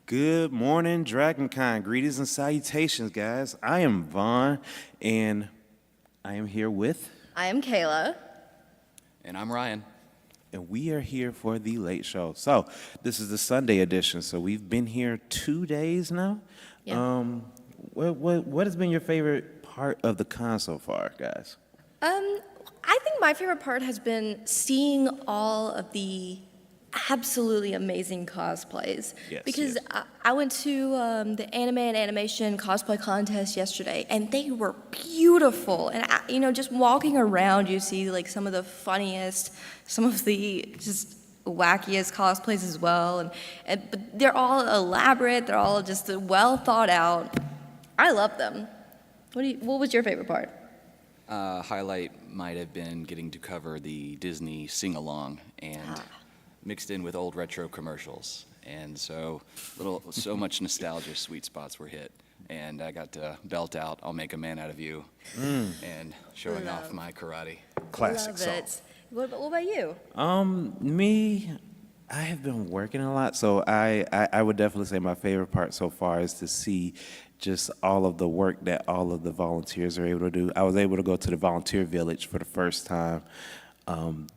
Good morning, DragonCon. Greetings and salutations, guys. I am Vaughn, and I am here with... I am Kayla. And I'm Ryan. And we are here for the late show. So, this is the Sunday edition, so we've been here 2 days now. Yeah. What has been your favorite part of the con so far, guys? I think my favorite part has been seeing all of the absolutely amazing cosplays. Yes, because yes. I went to the anime and animation cosplay contest yesterday, and they were beautiful. And just walking around, you see like some of the funniest, some of the just wackiest cosplays as well. But they're all elaborate. They're all just well thought out. I love them. What was your favorite part? Highlight might have been getting to cover the Disney sing-along and mixed in with old retro commercials. And so much nostalgia sweet spots were hit. And I got to belt out "I'll Make a Man Out of You" and showing off my karate. Classic Love song. it. What about you? Me, I have been working a lot, so I would definitely say my favorite part so far is to see just all of the work that all of the volunteers are able to do. I was able to go to the volunteer village for the first time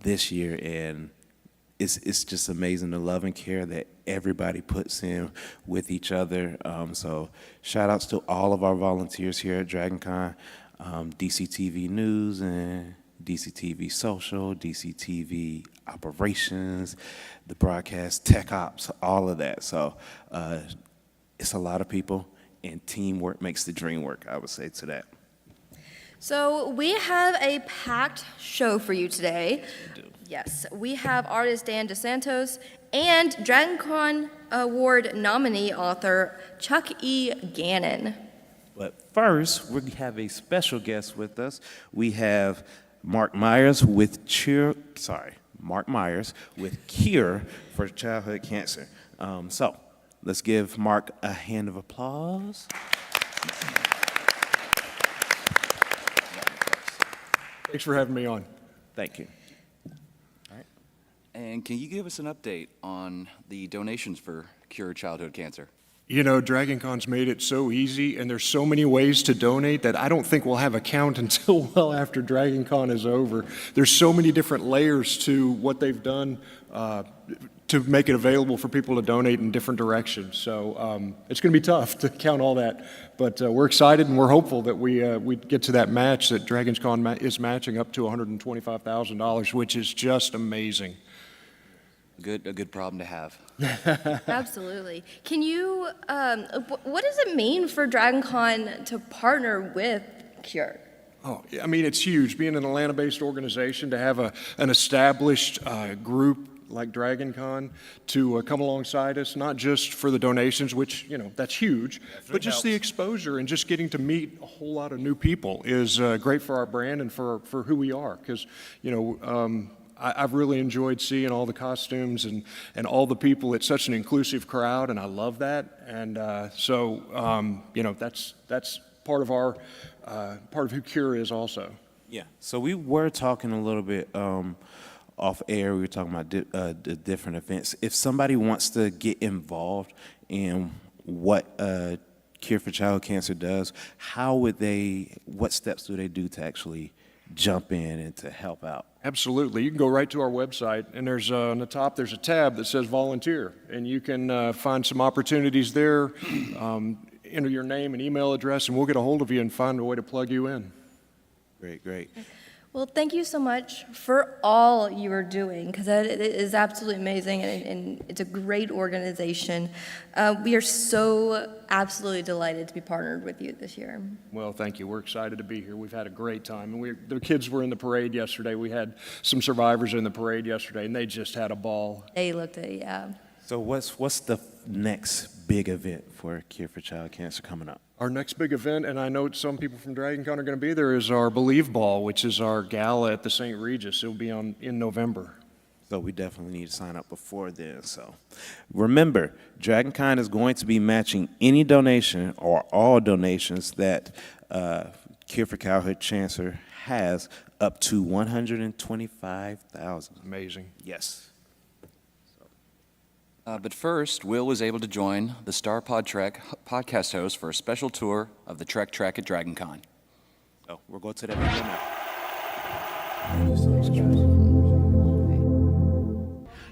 this year, and it's just amazing the love and care that everybody puts in with each other. So shout outs to all of our volunteers here at DragonCon, DCTV News and DCTV Social, DCTV Operations, the broadcast, tech ops, all of that. So it's a lot of people, and teamwork makes the dream work, I would say to that. So we have a packed show for you today. We do. Yes, we have artist Dan dos Santos and DragonCon Award nominee author Chuck E. Gannon. But first, we have a special guest with us. We have Mark Myers with Cure for Childhood Cancer. So let's give Mark a hand of applause. Thanks for having me on. Thank you. And can you give us an update on the donations for Cure Childhood Cancer? You know, DragonCon's made it so easy, and there's so many ways to donate that I don't think we'll have a count until well after DragonCon is over. There's so many different layers to what they've done to make it available for people to donate in different directions. So it's going to be tough to count all that, but we're excited and we're hopeful that we get to that match that DragonCon is matching up to $125,000, which is just amazing. A good problem to have. Absolutely. Can you, what does it mean for DragonCon to partner with Cure? Oh, I mean, it's huge. Being an Atlanta-based organization, to have an established group like DragonCon to come alongside us, not just for the donations, which, that's huge, but just the exposure and just getting to meet a whole lot of new people is great for our brand and for who we are. Because, I've really enjoyed seeing all the costumes and all the people. It's such an inclusive crowd, and I love that. And that's part of our part of who Cure is also. Yeah. So we were talking a little bit off air. We were talking about the different events. If somebody wants to get involved in what Cure for Childhood Cancer does, what steps do they do to actually jump in and to help out? Absolutely. You can go right to our website, and there's on the top there's a tab that says volunteer, and you can find some opportunities there. Enter your name and email address, and we'll get a hold of you and find a way to plug you in. Great. Well, thank you so much for all you are doing, because it is absolutely amazing, and it's a great organization. We are so absolutely delighted to be partnered with you this year. Well, thank you. We're excited to be here. We've had a great time. And the kids were in the parade yesterday. We had some survivors in the parade yesterday, and they just had a ball. They looked at it, yeah. So what's the next big event for Cure for Child Cancer coming up? Our next big event, and I know some people from DragonCon are going to be there, is our Believe Ball, which is our gala at the St. Regis. It'll be in November. So we definitely need to sign up before then. So remember, DragonCon is going to be matching any donation or all donations that Cure for Childhood Cancer has up to $125,000. Amazing. Yes. But first, Will was able to join the Star Pod Trek podcast host for a special tour of the Trek Track at DragonCon. Oh, we'll go to that video now.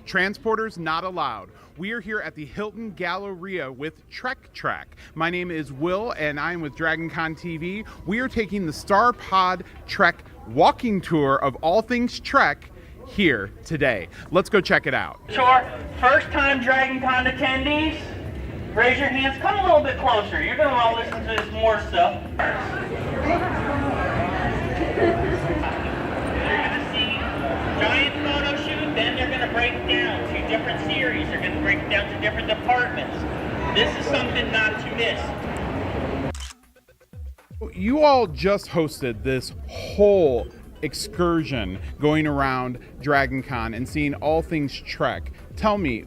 Transporters not allowed. We are here at the Hilton Galleria with Trek Track. My name is Will, and I am with DragonConTV. We are taking the Star Pod Trek walking tour of all things Trek here today. Let's go check it out. Sure. First time DragonCon attendees, raise your hands. Come a little bit closer. You're going to want to listen to this more stuff. You're going to see giant photo shoot, then they're going to break down to different series. They're going to break down to different departments. This is something not to miss. You all just hosted this whole excursion going around DragonCon and seeing all things Trek. Tell me,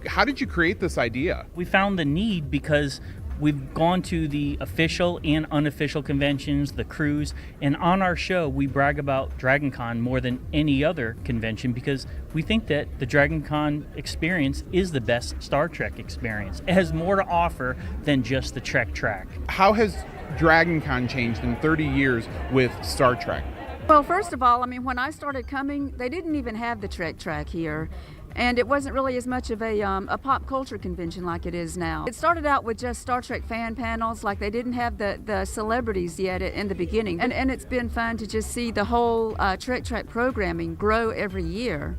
how did you create this idea? We found the need because we've gone to the official and unofficial conventions, the cruise, and on our show we brag about DragonCon more than any other convention because we think that the DragonCon experience is the best Star Trek experience. It has more to offer than just the Trek Track. How has DragonCon changed in 30 years with Star Trek? Well, first of all, I mean, when I started coming, they didn't even have the Trek Track here. And it wasn't really as much of a pop culture convention like it is now. It started out with just Star Trek fan panels, like they didn't have the celebrities yet in the beginning. And it's been fun to just see the whole Trek Track programming grow every year.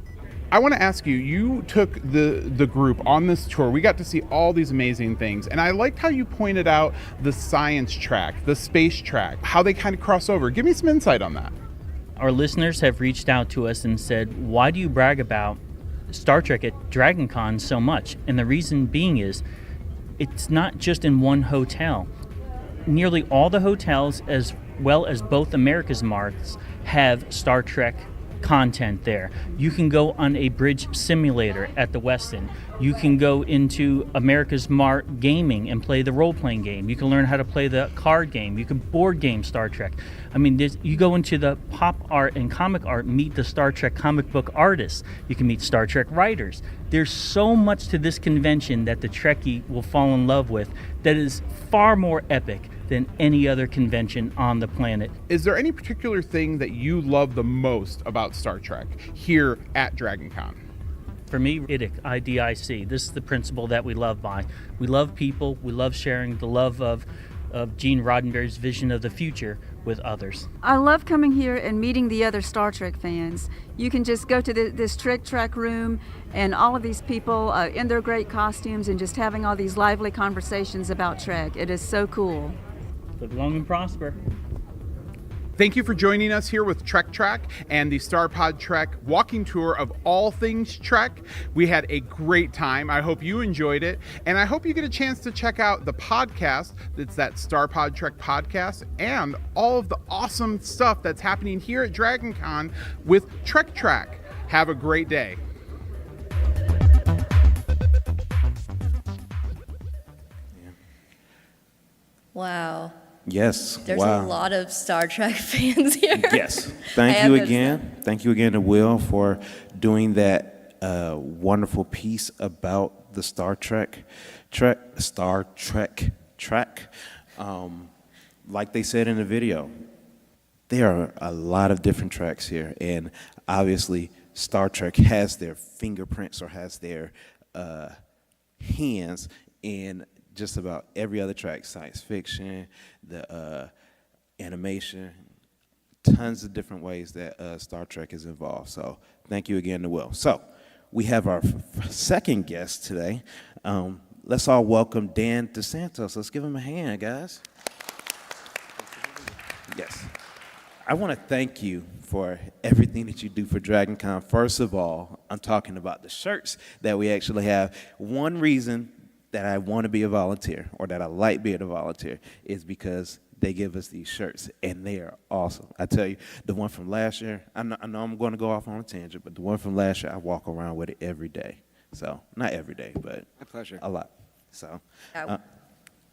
I want to ask you, you took the group on this tour. We got to see all these amazing things. And I liked how you pointed out the science track, the space track, how they kind of cross over. Give me some insight on that. Our listeners have reached out to us and said, why do you brag about Star Trek at DragonCon so much? And the reason being is it's not just in one hotel. Nearly all the hotels, as well as both America's Marts, have Star Trek content there. You can go on a bridge simulator at the Westin. You can go into America's Mart gaming and play the role-playing game. You can learn how to play the card game. You can board game Star Trek. I mean, you go into the pop art and comic art, meet the Star Trek comic book artists. You can meet Star Trek writers. There's so much to this convention that the Trekkie will fall in love with that is far more epic than any other convention on the planet. Is there any particular thing that you love the most about Star Trek here at DragonCon? For me, IDIC. This is the principle that we love by. We love people. We love sharing the love of Gene Roddenberry's vision of the future with others. I love coming here and meeting the other Star Trek fans. You can just go to this Trek Track room and all of these people in their great costumes and just having all these lively conversations about Trek. It is so cool. Live long and prosper. Thank you for joining us here with Trek Track and the Star Pod Trek walking tour of all things Trek. We had a great time. I hope you enjoyed it. And I hope you get a chance to check out the podcast. That's that Star Pod Trek podcast and all of the awesome stuff that's happening here at DragonCon with Trek Track. Have a great day. Wow. Yes. There's wow. a lot of Star Trek fans here. Yes. I Thank have you noticed again. Thank you again to Will for doing that wonderful piece about the Star Trek track. Like they said in the video, there are a lot of different tracks here, and obviously Star Trek has their fingerprints or has their hands in just about every other track, science fiction, the animation, tons of different ways that Star Trek is involved. So thank you again to Will. So we have our second guest today. Let's all welcome Dan dos Santos. Let's give him a hand, guys. Yes. I want to thank you for everything that you do for DragonCon. First of all, I'm talking about the shirts that we actually have. One reason that I want to be a volunteer, or that I like being a volunteer, is because they give us these shirts, and they are awesome. I tell you, the one from last year, I know I'm going to go off on a tangent, but the one from last year, I walk around with it every day. So, not every day, but a lot. So,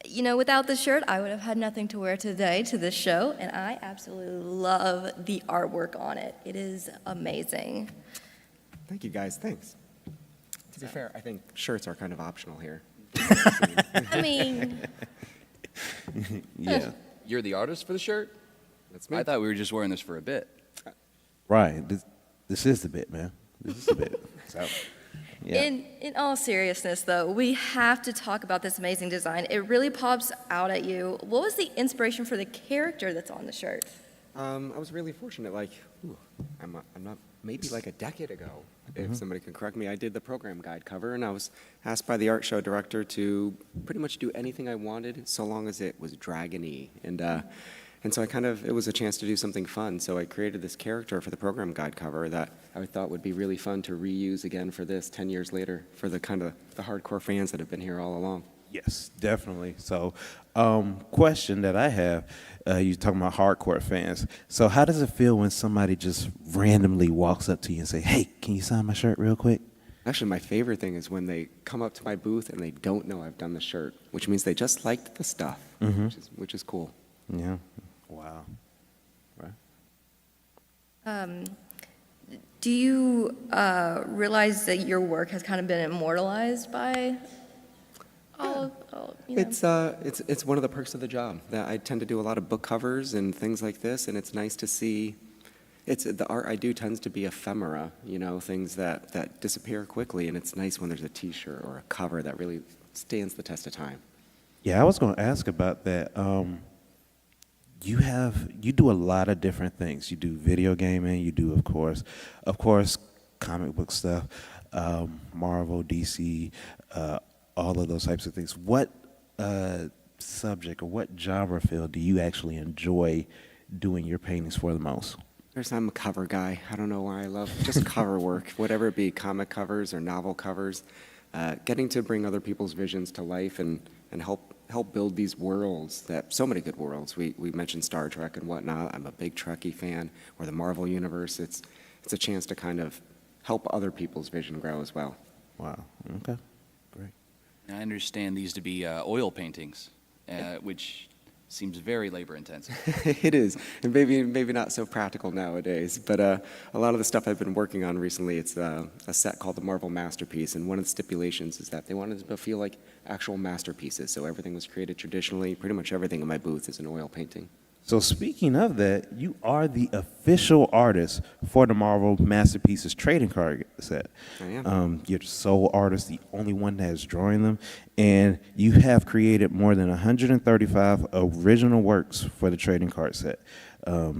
You know, without the shirt, I would have had nothing to wear today to this show, and I absolutely love the artwork on it. It is amazing. Thank you, guys. Thanks. To be fair, I think shirts are kind of optional here. I mean, Yeah. You're the artist for the shirt? That's me. I thought we were just wearing this for a bit. Right. This is the bit, man. This is the bit. So, yeah. in all seriousness, though, we have to talk about this amazing design. It really pops out at you. What was the inspiration for the character that's on the shirt? I was really fortunate. Like, I'm not maybe like a decade ago, if somebody can correct me. I did the program guide cover, and I was asked by the art show director to pretty much do anything I wanted, so long as it was dragon-y. And so it was a chance to do something fun. So I created this character for the program guide cover that I thought would be really fun to reuse again for this 10 years later for the hardcore fans that have been here all along. Yes, definitely. So, question that I have, you're talking about hardcore fans. So how does it feel when somebody just randomly walks up to you and say, hey, can you sign my shirt real quick? Actually, my favorite thing is when they come up to my booth and they don't know I've done the shirt, which means they just liked the stuff, which is cool. Yeah. Wow. Right. Do you realize that your work has kind of been immortalized by all, you know? It's one of the perks of the job that I tend to do a lot of book covers and things like this, and it's nice to see. The art I do tends to be ephemera, things that disappear quickly, and it's nice when there's a T-shirt or a cover that really stands the test of time. Yeah, I was going to ask about that. You do a lot of different things. You do video gaming. You do, of course, comic book stuff, Marvel, DC, all of those types of things. What subject or what genre field do you actually enjoy doing your paintings for the most? I'm a cover guy. I don't know why I love just cover work, whatever it be, comic covers or novel covers. Getting to bring other people's visions to life and help build these worlds, that so many good worlds. We mentioned Star Trek and whatnot. I'm a big Trekkie fan, or the Marvel Universe. It's a chance to kind of help other people's vision grow as well. Wow. Okay. Great. I understand these to be oil paintings, which seems very labor intensive. It is, and maybe not so practical nowadays, but a lot of the stuff I've been working on recently, it's a set called the Marvel Masterpiece, and one of the stipulations is that they wanted to feel like actual masterpieces, so everything was created traditionally. Pretty much everything in my booth is an oil painting. So speaking of that, you are the official artist for the Marvel Masterpieces trading card set. I am. You're the sole artist, the only one that is drawing them, and you have created more than 135 original works for the trading card set.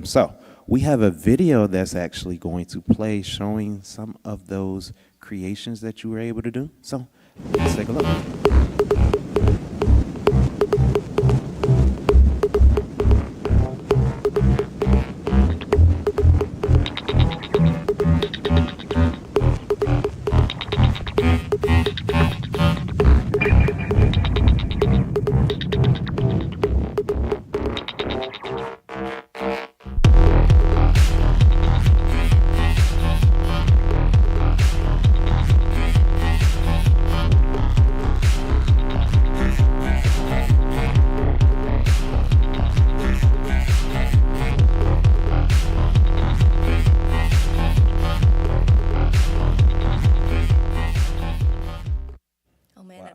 So we have a video that's actually going to play showing some of those creations that you were able to do. So let's take a look.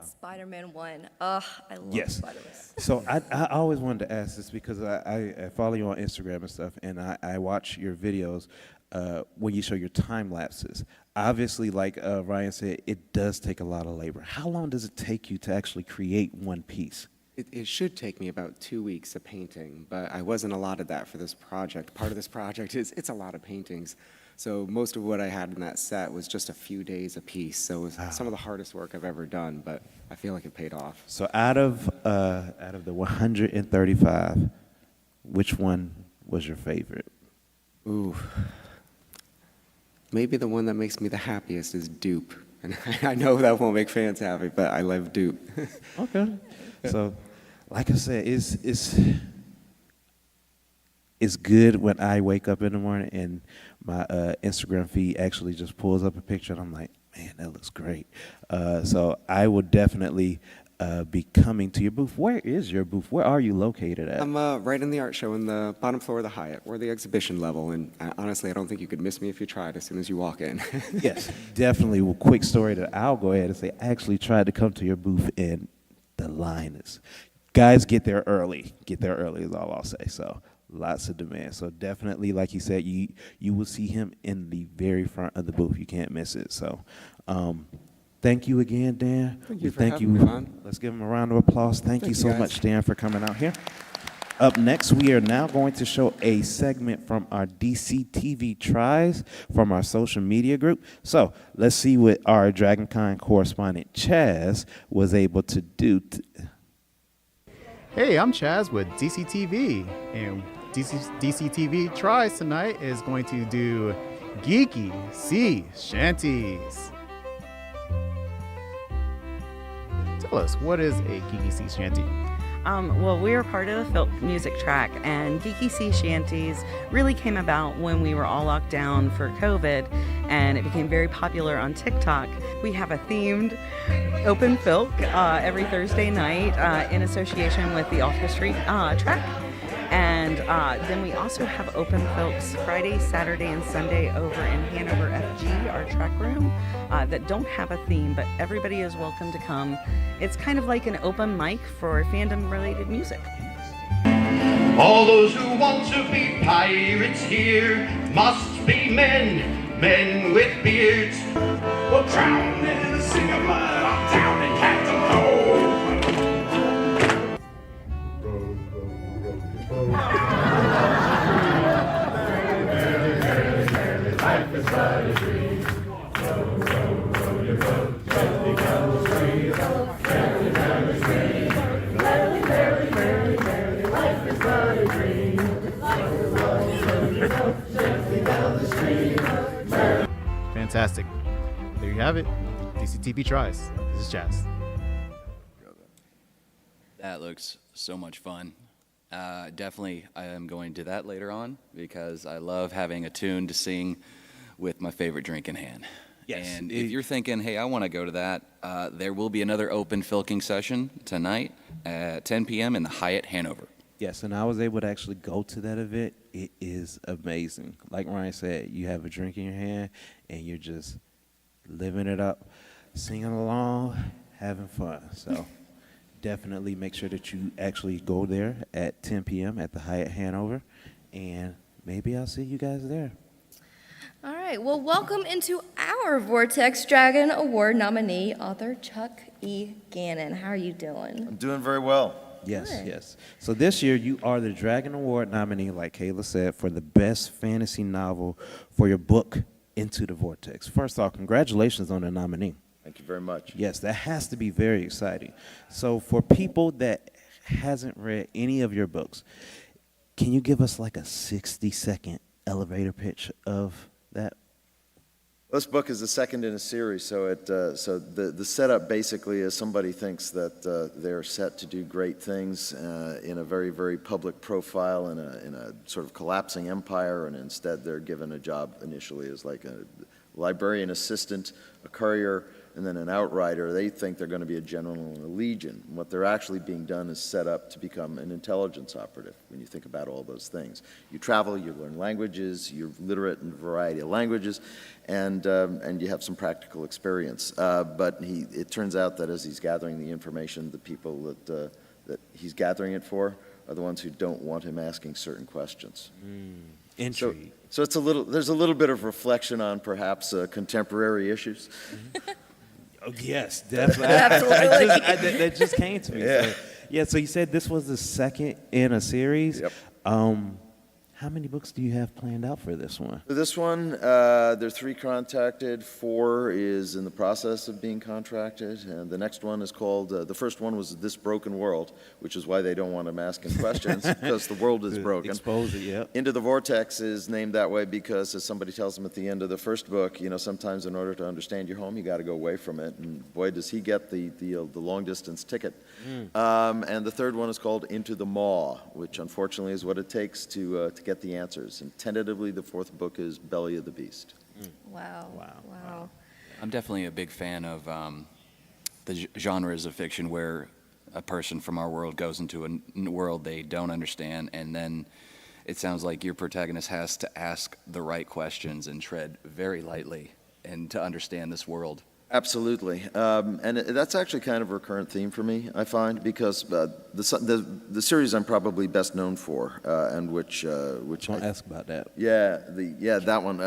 Spider-Man 1. Ugh, I love Yes. Spider-Man. So I always wanted to ask this because I follow you on Instagram and stuff, and I watch your videos when you show your time lapses. Obviously, like Ryan said, it does take a lot of labor. How long does it take you to actually create one piece? It should take me about 2 weeks of painting, but I wasn't allotted that for this project. Part of this project is it's a lot of paintings. So most of what I had in that set was just a few days a piece. So it was some of the hardest work I've ever done, but I feel like it paid off. So out of the 135, which one was your favorite? Ooh. Maybe the one that makes me the happiest is Dupe. And I know that won't make fans happy, but I love Dupe. Okay. So, like I said, it's good when I wake up in the morning and my Instagram feed actually just pulls up a picture and I'm like, man, that looks great. So I would definitely be coming to your booth. Where is your booth? Where are you located at? I'm right in the art show in the bottom floor of the Hyatt. We're the exhibition level, and honestly, I don't think you could miss me if you tried as soon as you walk in. Yes, definitely. Well, quick story that I'll go ahead and say, I actually tried to come to your booth and the line is, guys, get there early. Get there early is all I'll say. So lots of demand. So definitely, like you said, you will see him in the very front of the booth. You can't miss it. So thank you again, Dan. Thank you for having me, Ron. Let's give him a round of applause. Thank you you, so guys. much, Dan, for coming out here. Up next, we are now going to show a segment from our DCTV tries from our social media group. So let's see what our DragonCon correspondent Chaz was able to do. Hey, I'm Chaz with DCTV, and DCTV Tries tonight is going to do Geeky Sea Shanties. Tell us, what is a Geeky Sea Shanty? Well, we are part of the Filk Music Track, and Geeky Sea Shanties really came about when we were all locked down for COVID, and it became very popular on TikTok. We have a themed open Filk every Thursday night in association with the Alt History Track. And then we also have open Filks Friday, Saturday, and Sunday over in Hanover FG, our track room, that don't have a theme, but everybody is welcome to come. It's kind of like an open mic for fandom-related music. All those who want to be pirates here must be men, men with beards. We'll drown in the sea of blood, I'm down in Captain Cove. Life is but a dream. Row, row, row your boat gently down the stream. Gently down the stream. Merrily, merrily, merrily, merrily. Life is but a dream. Life is but a dream. Gently down the stream. Fantastic. There you have it. DCTV Tries. This is Chaz. That looks so much fun. Definitely, I am going to that later on because I love having a tune to sing with my favorite drink in hand. Yes. And if you're thinking, hey, I want to go to that, there will be another open filking session tonight at 10 p.m. in the Hyatt Hanover. Yes, and I was able to actually go to that event. It is amazing. Like Ryan said, you have a drink in your hand and you're just living it up, singing along, having fun. So definitely make sure that you actually go there at 10 p.m. at the Hyatt Hanover, and maybe I'll see you guys there. All right, well, welcome into our Vortex Dragon Award nominee, author Chuck E. Gannon. How are you doing? I'm doing very well. Yes, Good. yes. So this year you are the Dragon Award nominee, like Kayla said, for the best fantasy novel for your book, Into the Vortex. First off, congratulations on the nominee. Thank you very much. Yes, that has to be very exciting. So for people that hasn't read any of your books, can you give us like a 60-second elevator pitch of that? This book is the second in a series, so the setup basically is somebody thinks that they're set to do great things in a very, very public profile in a sort of collapsing empire, and instead they're given a job initially as like a librarian assistant, a courier, and then an outrider. They think they're going to be a general in a legion. And what they're actually being done is set up to become an intelligence operative when you think about all those things. You travel, you learn languages, you're literate in a variety of languages, and you have some practical experience. But it turns out that as he's gathering the information, the people that he's gathering it for are the ones who don't want him asking certain questions. Intrigue. So it's there's a little bit of reflection on perhaps contemporary issues. Oh, yes, definitely. Absolutely. That just came to me. Yeah. So you said this was the second in a series. Yep. How many books do you have planned out for this one? For this one, there are 3 contracted, 4 is in the process of being contracted, and the next one is called, the first one was This Broken World, which is why they don't want him asking questions, because the world is broken. Expose it, yeah. Into the Vortex is named that way because, as somebody tells him at the end of the first book, sometimes in order to understand your home, you got to go away from it, and boy, does he get the long-distance ticket. And the third one is called Into the Maw, which unfortunately is what it takes to get the answers. And tentatively, the 4th book is Belly of the Beast. Wow. I'm definitely a big fan of the genres of fiction where a person from our world goes into a world they don't understand, and then it sounds like your protagonist has to ask the right questions and tread very lightly and to understand this world. Absolutely, and that's actually kind of a recurrent theme for me, I find, because the series I'm probably best known for, and which Don't ask about that. Yeah, that one,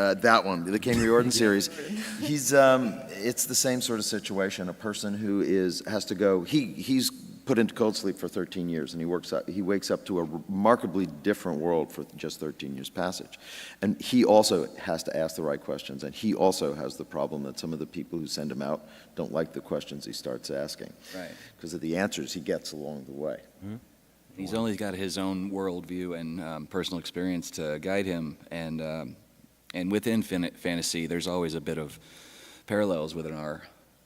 the King Riordan series. It's the same sort of situation. A person who has to go. He's put into cold sleep for 13 years, and he wakes up to a remarkably different world for just 13 years passage. And he also has to ask the right questions, and he also has the problem that some of the people who send him out don't like the questions he starts asking. Right. Because of the answers he gets along the way. Mm-hmm. He's only got his own worldview and personal experience to guide him, and within fantasy, there's always a bit of parallels within our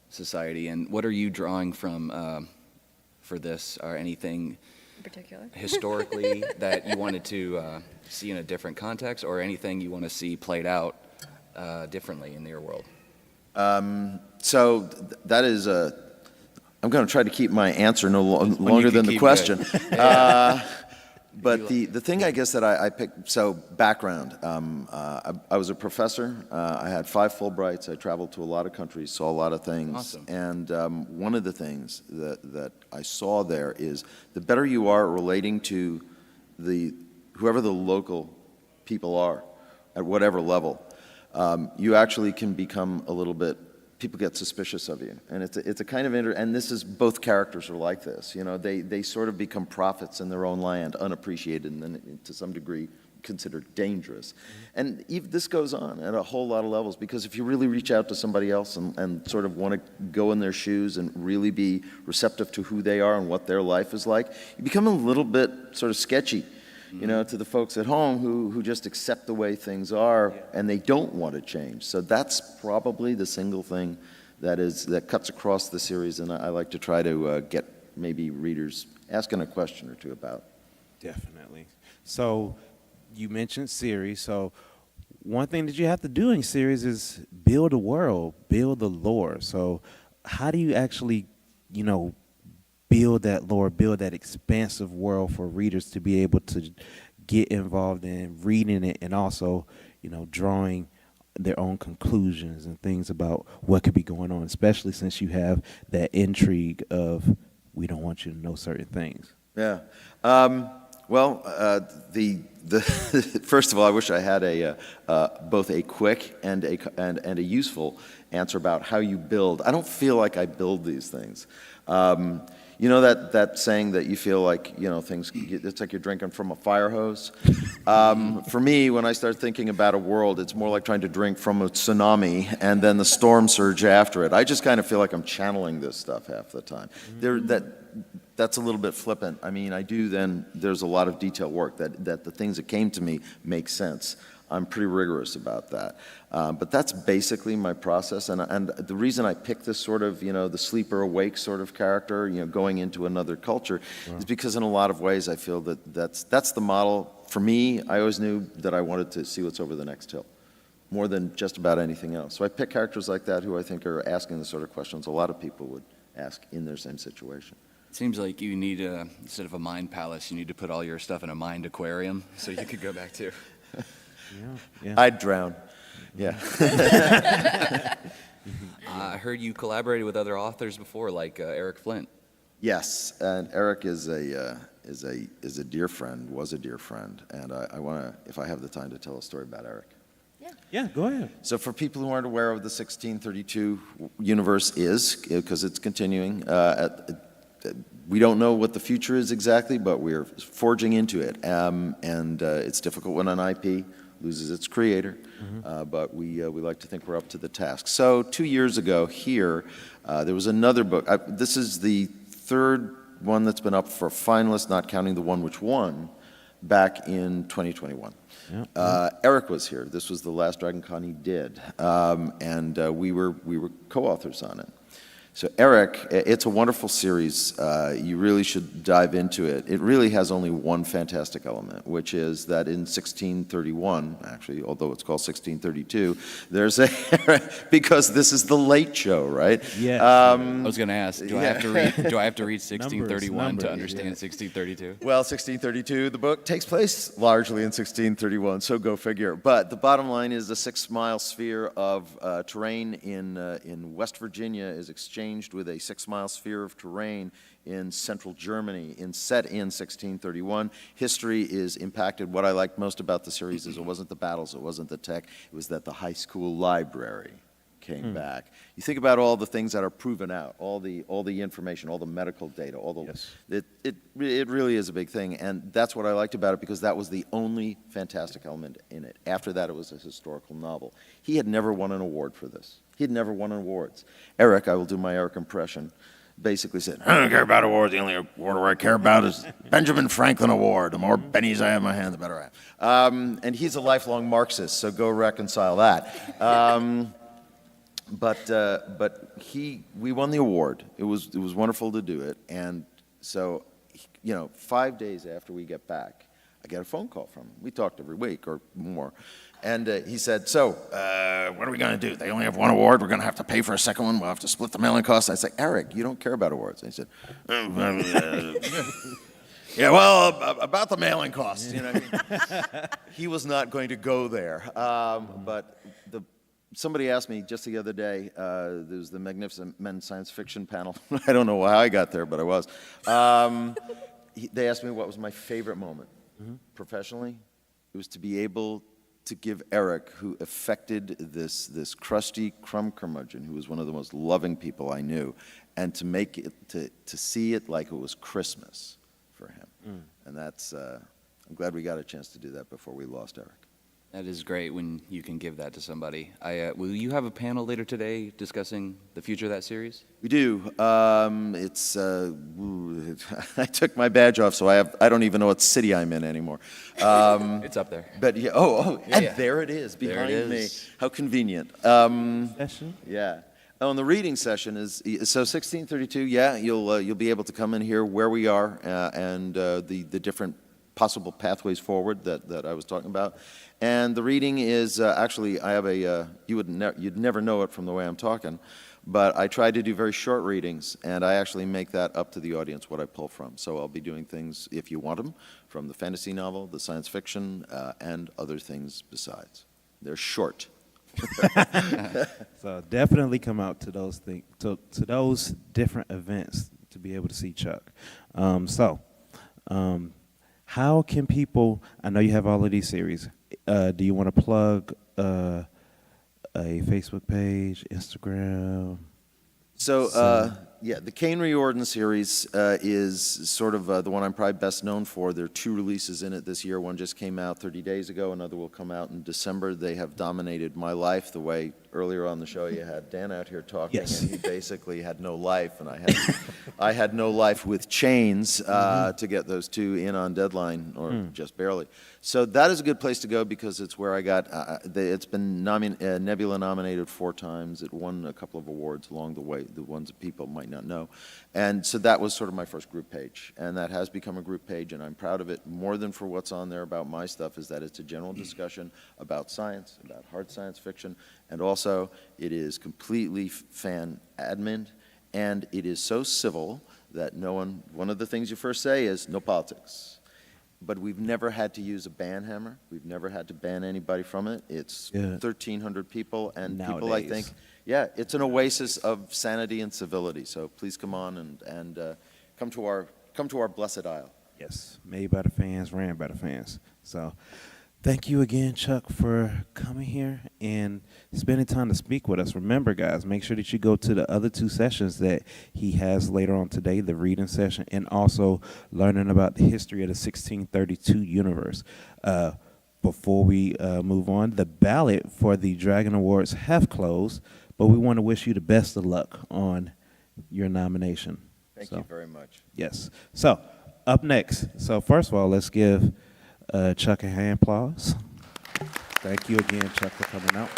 society. And what are you drawing from for this, or anything In particular? historically that you wanted to see in a different context, or anything you want to see played out differently in your world? So that is I'm going to try to keep my answer no longer than the question. But the thing I guess that I picked, so background, I was a professor. I had 5 Fulbrights. I traveled to a lot of countries, saw a lot of things. Awesome. And one of the things that I saw there is the better you are at relating to whoever the local people are, at whatever level, you actually can become a little bit, people get suspicious of you. And it's a kind of, and this is, both characters are like this, you know, they sort of become prophets in their own land, unappreciated, and then to some degree considered dangerous. And this goes on at a whole lot of levels, because if you really reach out to somebody else and sort of want to go in their shoes and really be receptive to who they are and what their life is like, you become a little bit sort of sketchy, you know, to the folks at home who just accept the way things are, and they don't want to change. So that's probably the single thing that cuts across the series, and I like to try to get maybe readers asking a question or two about. Definitely. So you mentioned series. So one thing that you have to do in series is build a world, build the lore. So how do you actually, build that lore, build that expansive world for readers to be able to get involved in reading it, and also, drawing their own conclusions and things about what could be going on, especially since you have that intrigue of, we don't want you to know certain things. Yeah. First of all, I wish I had both a quick and a useful answer about how you build. I don't feel like I build these things. You know that saying that you feel like, things, it's like you're drinking from a fire hose? For me, when I start thinking about a world, it's more like trying to drink from a tsunami and then the storm surge after it. I just kind of feel like I'm channeling this stuff half the time. That's a little bit flippant. I mean, there's a lot of detail work that the things that came to me make sense. I'm pretty rigorous about that. But that's basically my process. And the reason I picked this sort of, the sleeper awake sort of character, going into another culture, is because in a lot of ways I feel that's the model. For me, I always knew that I wanted to see what's over the next hill, more than just about anything else. So I pick characters like that who I think are asking the sort of questions a lot of people would ask in their same situation. It seems like you need, instead of a mind palace, you need to put all your stuff in a mind aquarium so you could go back to. Yeah. I'd drown. Yeah. I heard you collaborated with other authors before, like Eric Flint. Yes, and Eric is a dear friend, was a dear friend, and I want to, if I have the time, to tell a story about Eric. Yeah, go ahead. So for people who aren't aware of the 1632 universe because it's continuing, we don't know what the future is exactly, but we're forging into it, and it's difficult when an IP loses its creator, but we like to think we're up to the task. So 2 years ago here, there was another book. This is the third one that's been up for finalists, not counting the one which won back in 2021. Eric was here. This was the last DragonCon he did, and we were co-authors on it. So Eric, it's a wonderful series. You really should dive into it. It really has only one fantastic element, which is that in 1631, actually, although it's called 1632, there's a, because this is the Late Show, right? Yeah. I was going to ask, do I have to read 1631 to understand 1632? Well, 1632, the book takes place largely in 1631, so go figure. But the bottom line is the 6-mile sphere of terrain in West Virginia is exchanged with a 6-mile sphere of terrain in central Germany, set in 1631. History is impacted. What I liked most about the series is it wasn't the battles, it wasn't the tech, it was that the high school library came back. You think about all the things that are proven out, all the information, all the medical data, all the it really is a big thing, and that's what I liked about it, because that was the only fantastic element in it. After that, it was a historical novel. He had never won an award for this. He had never won awards. Eric, I will do my Eric impression, basically said, I don't care about awards. The only award I care about is Benjamin Franklin Award. The more bennies I have in my hand, the better I am. And he's a lifelong Marxist, so go reconcile that. But we won the award. It was wonderful to do it. And so, 5 days after we get back, I get a phone call from him. We talked every week or more. And he said, so, what are we going to do? They only have one award. We're going to have to pay for a second one. We'll have to split the mailing costs. I said, Eric, you don't care about awards. And he said, yeah, well, about the mailing costs. He was not going to go there. But somebody asked me just the other day, there was the Magnificent Men Science Fiction panel. I don't know how I got there, but I was. They asked me what was my favorite moment professionally. It was to be able to give Eric, who affected this crusty crumb curmudgeon, who was one of the most loving people I knew, and to make it, to see it like it was Christmas for him. And that's, I'm glad we got a chance to do that before we lost Eric. That is great when you can give that to somebody. Will you have a panel later today discussing the future of that series? We do. I took my badge off, so I don't even know what city I'm in anymore. It's up there. But yeah, and there it is behind me. How convenient. Session? Yeah. Oh, and the reading session is so 1632. Yeah, you'll be able to come in here where we are and the different possible pathways forward that I was talking about. And the reading is actually, I have you'd never know it from the way I'm talking, but I try to do very short readings, and I actually make that up to the audience what I pull from. So I'll be doing things, if you want them, from the fantasy novel, the science fiction, and other things besides. They're short. So definitely come out to those things, to those different events to be able to see Chuck. How can people, I know you have all of these series, do you want to plug a Facebook page, Instagram? So, yeah, the Kane Riordan series is sort of the one I'm probably best known for. There are 2 releases in it this year. One just came out 30 days ago. Another will come out in December. They have dominated my life the way earlier on the show you had Dan out here talking, and he basically had no life, and I had no life with chains to get those 2 in on deadline, or just barely. So that is a good place to go because it's where I got, it's been Nebula nominated 4 times. It won a couple of awards along the way, the ones that people might not know. And so that was sort of my first group page, and that has become a group page, and I'm proud of it. More than for what's on there about my stuff is that it's a general discussion about science, about hard science fiction, and also it is completely fan admin, and it is so civil that one of the things you first say is no politics. But we've never had to use a ban hammer. We've never had to ban anybody from it. It's 1,300 people, and Nowadays. people, I think, it's an oasis of sanity and civility. So please come on and come to our blessed isle. Yes, made by the fans, ran by the fans. So thank you again, Chuck, for coming here and spending time to speak with us. Remember, guys, make sure that you go to the other 2 sessions that he has later on today, the reading session, and also learning about the history of the 1632 universe. Before we move on, the ballot for the Dragon Awards have closed, but we want to wish you the best of luck on your nomination. Thank you very much. Yes. So, up next. So, first of all, let's give Chuck a hand applause. Thank you again, Chuck, for coming out.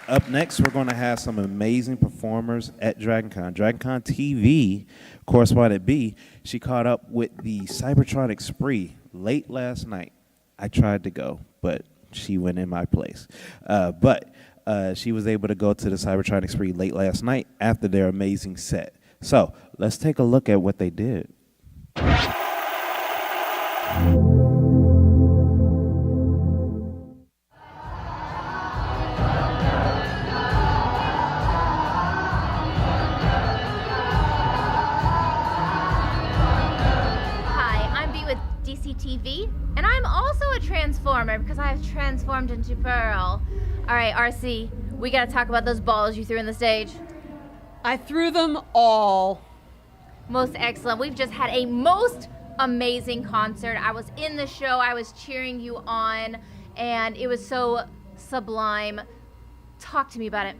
Up next, we're going to have some amazing performers at DragonCon. DragonConTV correspondent B, she caught up with the Cybertronic Spree late last night. I tried to go, but she went in my place. But she was able to go to the Cybertronic Spree late last night after their amazing set. So let's take a look at what they did. DCTV, and I'm also a transformer because I have transformed into Pearl. All right, RC, we gotta talk about those balls you threw in the stage. I threw them all. Most excellent. We've just had a most amazing concert. I was in the show, I was cheering you on, and it was so sublime. Talk to me about it.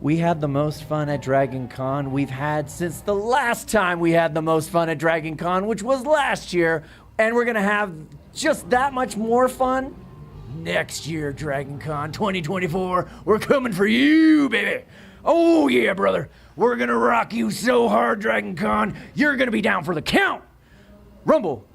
We had the most fun at DragonCon we've had since the last time we had the most fun at DragonCon, which was last year, and we're gonna have just that much more fun next year, DragonCon 2024. We're coming for you, baby. Oh yeah, brother. We're gonna rock you so hard, DragonCon. You're gonna be down for the count. Rumble.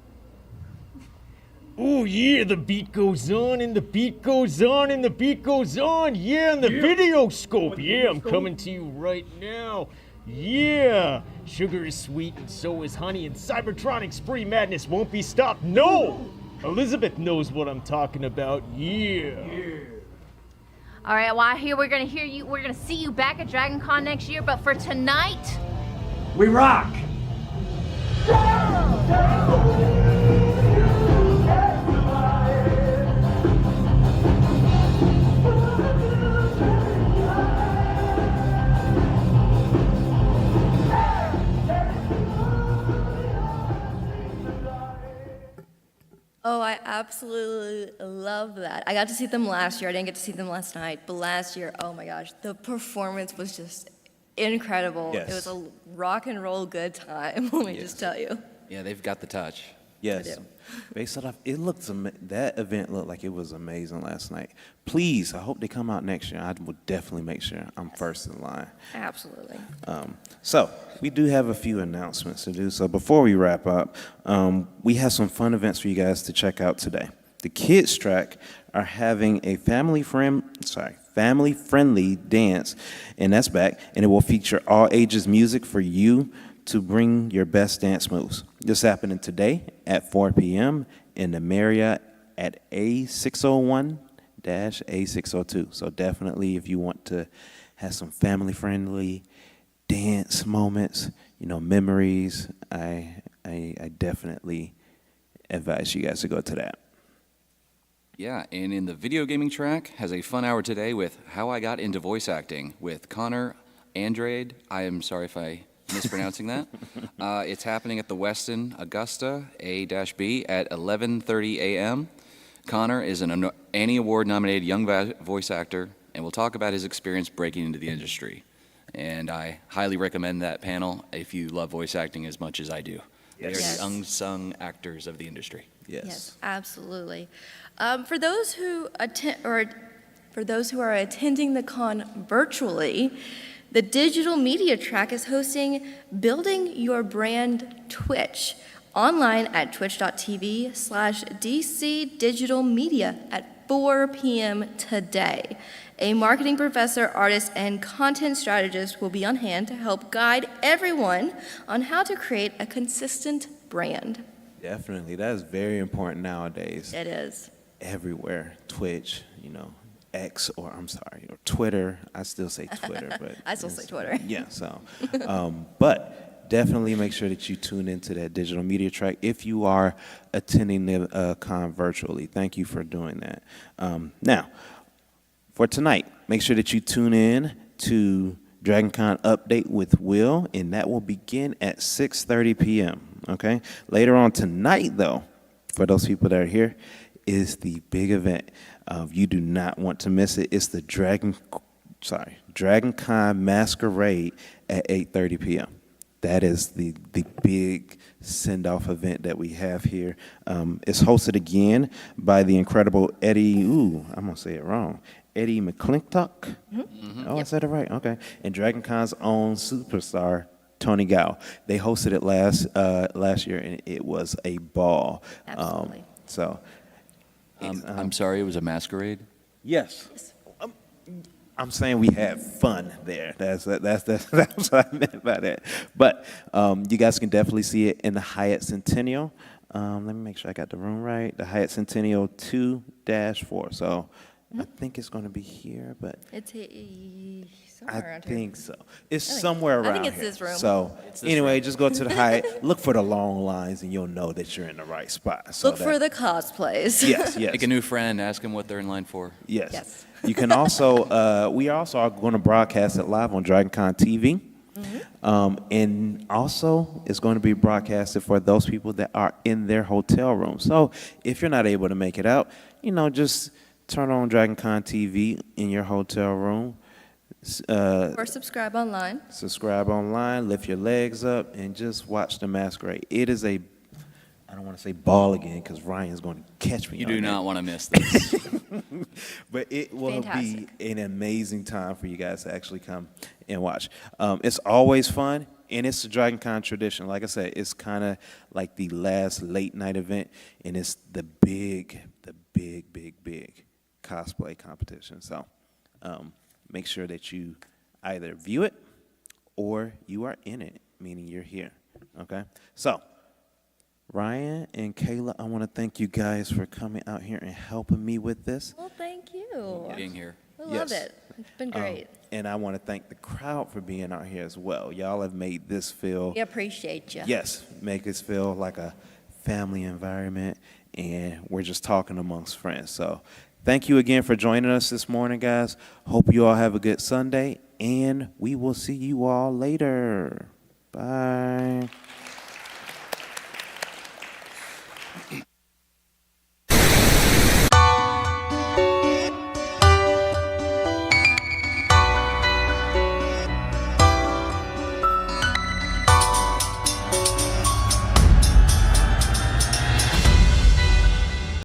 Oh yeah, the beat goes on and the beat goes on and the beat goes on. Yeah, and the video scope. Yeah, I'm coming to you right now. Yeah, sugar is sweet and so is honey, and Cybertronic Spree madness won't be stopped. No, Elizabeth knows what I'm talking about. Yeah. All right, well, I hear we're gonna see you back at DragonCon next year, but for tonight, we rock. Oh, I absolutely love that. I got to see them last year. I didn't get to see them last night, but last year, oh my gosh, the performance was just incredible. Yes. It was a rock and roll good time, let me just tell you. Yeah, they've got the touch. Yes. Based off, it looked that event looked like it was amazing last night. Please, I hope they come out next year. I will definitely make sure I'm first in line. Absolutely. So we do have a few announcements to do. So before we wrap up, we have some fun events for you guys to check out today. The Kids Track are having a family-friendly dance, and that's back, and it will feature all ages music for you to bring your best dance moves. This happening today at 4 p.m. in the Marriott at A601-A602. So definitely, if you want to have some family-friendly dance moments, memories, I definitely advise you guys to go to that. Yeah, and in the video gaming track has a fun hour today with How I Got Into Voice Acting with Connor Andrade. I am sorry if I mispronouncing that. It's happening at the Westin Augusta A-B at 11:30 a.m. Connor is an Annie Award-nominated young voice actor, and will talk about his experience breaking into the industry. And I highly recommend that panel if you love voice acting as much as I do. Yes. They're the unsung actors of the industry. Yes, absolutely. For those who are attending the con virtually, the digital media track is hosting Building Your Brand Twitch online at twitch.tv/DC Digital Media at 4 p.m. today. A marketing professor, artist, and content strategist will be on hand to help guide everyone on how to create a consistent brand. Definitely. That is very important nowadays. It is. Everywhere. Twitch, X, or Twitter. I still say Twitter, but I still say Twitter. Yeah, so but definitely make sure that you tune into that digital media track if you are attending the con virtually. Thank you for doing that. Now, for tonight, make sure that you tune in to DragonCon Update with Will, and that will begin at 6:30 p.m. Okay. Mater on tonight, though, for those people that are here, is the big event. You do not want to miss it. It's the DragonCon Masquerade at 8:30 p.m. That is the big send-off event that we have here. It's hosted again by the incredible I'm going to say it wrong, Eddie McClintock. Oh, I said it right. Okay. And DragonCon's own superstar, Tony Gao. They hosted it last year, and it was a ball. Absolutely. I'm sorry, it was a masquerade? Yes. I'm saying we had fun there. That's what I meant by that. But you guys can definitely see it in the Hyatt Centennial. Let me make sure I got the room right. The Hyatt Centennial 2-4. So I think it's going to be here, but It's somewhere I around here. think so. It's somewhere around I think it's here. this room. So anyway, just go to the Hyatt, look for the long lines, and you'll know that you're in the right spot. So Look for the cosplays. Yes, yes. Make a new friend, ask them what they're in line for. Yes. Yes. You can also, we also are going to broadcast it live on DragonConTV. And also, it's going to be broadcasted for those people that are in their hotel room. So if you're not able to make it out, just turn on DragonConTV in your hotel room. Or subscribe online. Subscribe online, lift your legs up, and just watch the masquerade. It is I don't want to say ball again because Ryan's going to catch me. You on do that. not want to miss this. But it will Fantastic. be an amazing time for you guys to actually come and watch. It's always fun, and it's the DragonCon tradition. Like I said, it's kind of like the last late night event, and it's the big cosplay competition. So make sure that you either view it or you are in it, meaning you're here. Okay? So Ryan and Kayla, I want to thank you guys for coming out here and helping me with this. Well, thank you. Being here. We love Yes. it. It's been great. And I want to thank the crowd for being out here as well. Y'all have made this feel, We appreciate you. yes, make us feel like a family environment, and we're just talking amongst friends. So thank you again for joining us this morning, guys. Hope you all have a good Sunday, and we will see you all later. Bye.